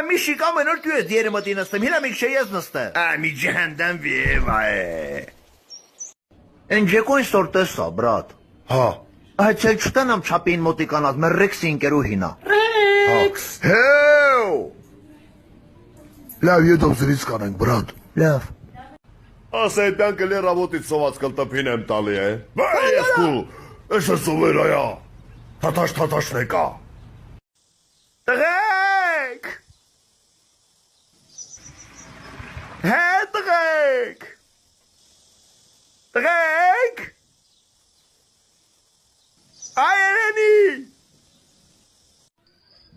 Mishik amânor tu diğeri mă din ăsta. Mina mic şey yaz năstă. Mi cehennem vivae. Înce coin sortă sa, brat. Ha. Ai cel çutanam çapin motikanat me Rex inkeru hina. Rex. Heo. Լավ յետոպսրից կանենք, բրատ։ Լավ։ Ասա այդյան կլի ռավոտից սոված կլտպին եմ տալի է։ Բայ ես կու, էշը սովեր այա։ Թաթաշ նեկա։ Տղեք։ Հե տղեք։ Տղեք։ Այերենի։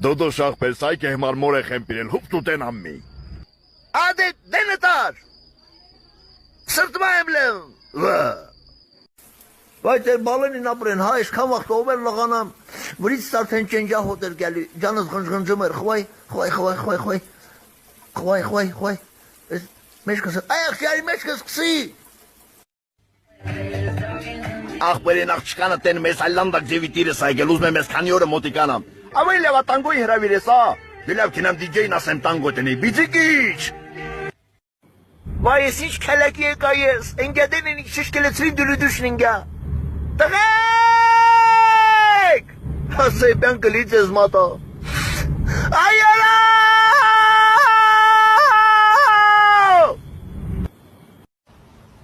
Դոդո շախպես այք է հմար մորեխ եմ պիրել, հուպ տուտեն ամմի։ Hadi denetar. Sırtıma emlem. Vay ter balın inapren ha işkan vakti over laganam. Vrit starten cenca hotel geli. Canız gıncımır. Hvay. Meşkası. Ayak şeri meşkası kısı. Ախպերին աղջկանը տեն մեզ այլանդակ ձևիտիրը սայգել, ուզմ եմ ես քանի օրը մոտիկանամ։ Ավելի լավա տանգոյի հրավիր ես, դիլավ կինամ դիջեին ասեմ տանգո տնի, բիցիկիչ։ Vay hiç kelekiye kayız. Engedenin şiş keletrin dülü düşününge. Tıgık. Hasay ben kılıyacağız mata. Ayara.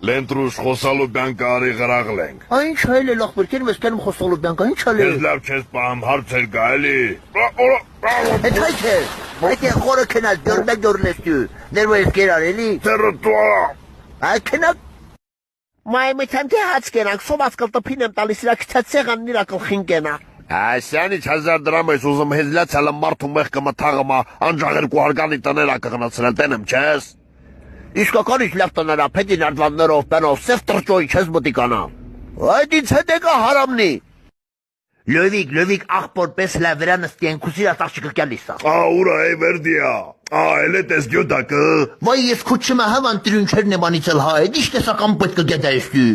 Լենտրուշ խոսալու բան կարի գրաղլ ենք։ Այն չայլ է լախբեր կերմ ես կերմ խոսալու բան կային չայլ է։ Ես լավ չես պահամ հարցեր գայլի։ Հետ հայք է։ Այդ է խորը կնալ դորմե դորնես դու։ Ներվա ես կերար էլի։ Տերոտուա։ Այդ կնալ։ Մայ միտեմ թե հաց կենանք սոված կլտպին եմ տալիս իրա կիցած սեղան նիրա կլխին կենա։ Ասյանիչ 1000 դրամ ես ուզում հեզլացյալը մարդու մեղ կմթաղմա անջաղ երկու հարգանի տներա կղնացրել տենեմ չես։ Իսկականից լավ տներա փետին արտվաններով բենով սև տրճոյի չես մտիկանա։ Այդ ինձ հետ եկա հարամնի։ Լովիկ աղբոր պես լավերա նստի են կուսիրա տաղճիկը կյալիսա։ Ուրա է վերդիա, էլետ ես գյոդակը։ Վայ ես քուչիմը հավան տրյունչերն եմ անիցել հա, էդ իշտ տեսական պետք գետա ես դու։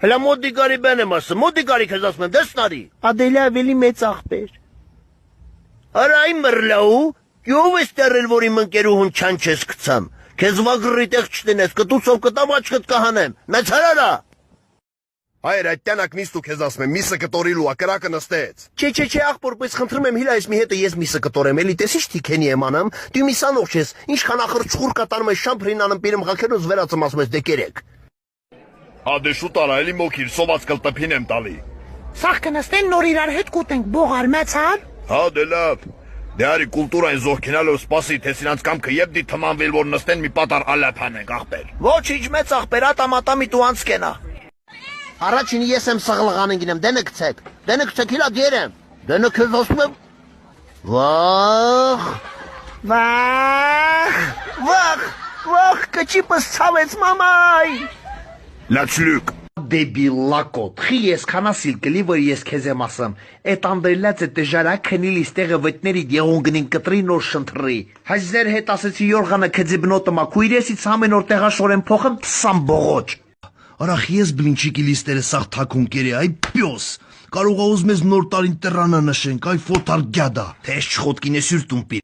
Հլա մոդիկարի բեն եմ ասը, մոդիկարի քեզ ասում եմ, դեսնարի։ Ադելի ավելի մեծ աղբեր։ Արա այ մրլաու, յով ես տերել, որ իմ ընկերուհուն չան չես կծամ, քեզ վագրի տեղ չտնես, կտուցով կտամ աչքդ կհանեմ, մեծ հարարա։ Հայր այդ տյանակ նիստու քեզ ասում եմ, միսը կտորիլու, ակրակը նստեց։ Չէ, աղբոր պես խնդրում եմ հիլա ես մի հետը ես միսը կտորեմ, էլի տեսիշ թիքենի եմ անամ, դու միսանող չես, ինչքան ախր չխուր կատարում ես շամպրին անում պիրեմ խակերոս վերացում ասում ես դե կերեք։ Ադե շուտ արա, էլի մոքիր, սոված կլտպին եմ տալի։ Սաղ կնստեն նոր իրար հետ կուտենք, բողար մեծ հար։ Հա դե լավ։ Դե արի կուլտուրային զորքինալով սպասի, թե սինանց կամքը եբ դի թմանվել, որ նստեն մի պատար ալապ հանենք աղբեր։ Ոչինչ մեծ աղբեր, ատամատամի դու անց կենա։ Առաջին ես եմ սղլղանին գինեմ, դենը կցեք հիլա դերեմ, դենը քեզ ասում եմ, վախ, կչիպս ցավեց մամայ։ Լաչլուկ։ Դեբիլ լակոտ, խի ես քանասիլ կլի, որ ես քեզ եմ ասում, էտ անդրելած է տժարա քնիլ իստեղը վետների դեղուն գնին կտրի նոր շնտրի, հազեր հետ ասեցի յորղանը քեզի բնոտը մա, քույրեսից ամեն օր տեղաշորեն փոխեմ տսամ բողոջ։ Արախ ես բլինչիկի լիստերը սաղ թակուն կերի, այ պյոս, կարող ուզ մեզ նոր տարին տրանա նշենք, այ ֆոտար գյադա, թե ես չխոտքին ես յուրտում պիր։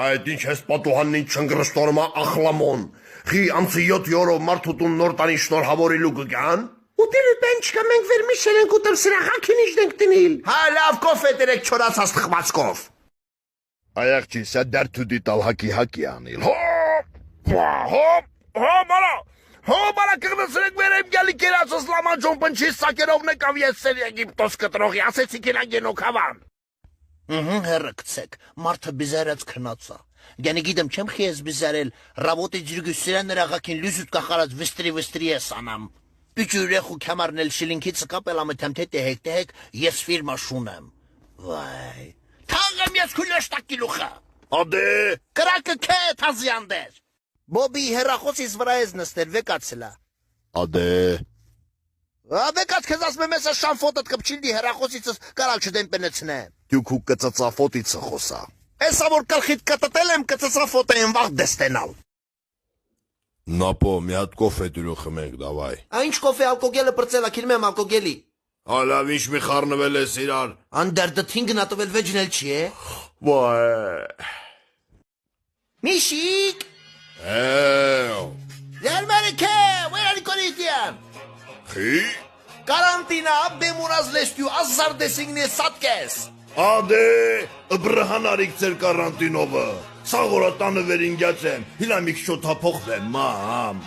Այդ ինչ ես պատուհանին չնգրստորմա ախլամոն, խի անցի 7 յորով մարդուտուն նոր տարին շնորհավորիլու կգան։ Ուտիլի պեն չկա մենք վերմիշել ենք ուտեմ սրա խակին իշնենք տնիլ։ Հա լավ կոֆե դրեք չորացած թխվածքով։ Այախջի սա դարդու դիտալ հակի անիլ, Հոմարա կղնսրեք վերեմ գալի կերացս լամանջոն պնչիս սակերով նեկավ ես սեր Եգիպտոս կտրողի, ասեցի կենա գենոք հավան։ Հերը կցեք, մարդը բիզարած քնացա։ Գենի գիտեմ չեմ խի ես բիզարել, ռավոտի ջրգուսիրան նրաղակին լույսուտ կախարած վստրի ես անամ։ Պիչուրեխ ու կյամարնել շիլինքից կապել ամետեմ թե տեհեք, ես ֆիրմա շունեմ։ Վայ, թանգեմ ես քուլեշտակ կիլուխա։ Ադե։ Կրակը կետ հազիանդեր։ Բոբի հերախոսից վրա ես նստեր, վեկացլա։ Ադե։ Վեկաց քեզ ասում եմ ես շան ֆոտոտ կպչիլդի հերախոսիցս կարալ չդեմ պենեցնեմ։ Դու քու կծծաֆոտիցը խոսա։ Էսա որ կլխիտ կտտել եմ կծծաֆոտոյին վաղ դեստենալ։ Նապո, մի հատ կոֆե դուրու խմենք, դավայ։ Այնչ կոֆե ալկոգելը պրծելա, քիլմ եմ ալկոգելի։ Ալավ ինչ մի խառնվել ես իրար։ Անդեր դթին գնատվել վեջնել չի է։ Վայ։ Միշիկ, Երմերիքը, վերանի կորիդյան։ Խի։ Կարանտինա բեմուրազ լեստյու ազար դեսինգնի սատկես։ Ադե, բրհանարիք ծեր կարանտինովը։ Սաղորատանը վերինգյացեմ, հիլամիք շոթափոխվեմ, մամ։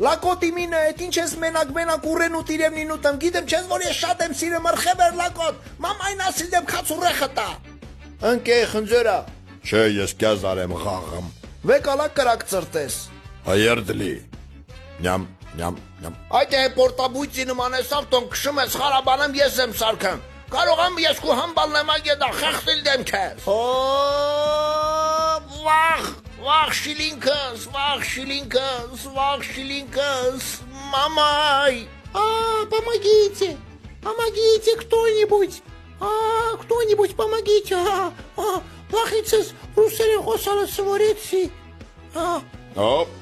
Լակոտի մինը, էտ ինչ ես մենակ ուրեն ու տիրեմնին ուտեմ, գիտեմ չես, որ ես շատ եմ սիրը մրխեվեր լակոտ, մամ այն ասիլ դեմ կաց ուրեխը տա։ Ընկե խնձերա։ Չէ, ես կյազ արեմ խաղամ։ Վեկալակ կրակ ծրտես։ Հայերդլի։ Նյամ, նյամ, նյամ։ Այդ է պորտաբույցի նման ես ավտոն կշում ես խարաբանեմ ես եմ սարքեմ։ Կարող եմ ես կու համբալն եմ այգեդա խեղտիլ դեմ կեզ։ Վաղ շիլինքս, մամայ։ Помогите кто-нибудь. Кто-нибудь помогите. Плохицес русere խոսալը սովորեցի։ Հոպ։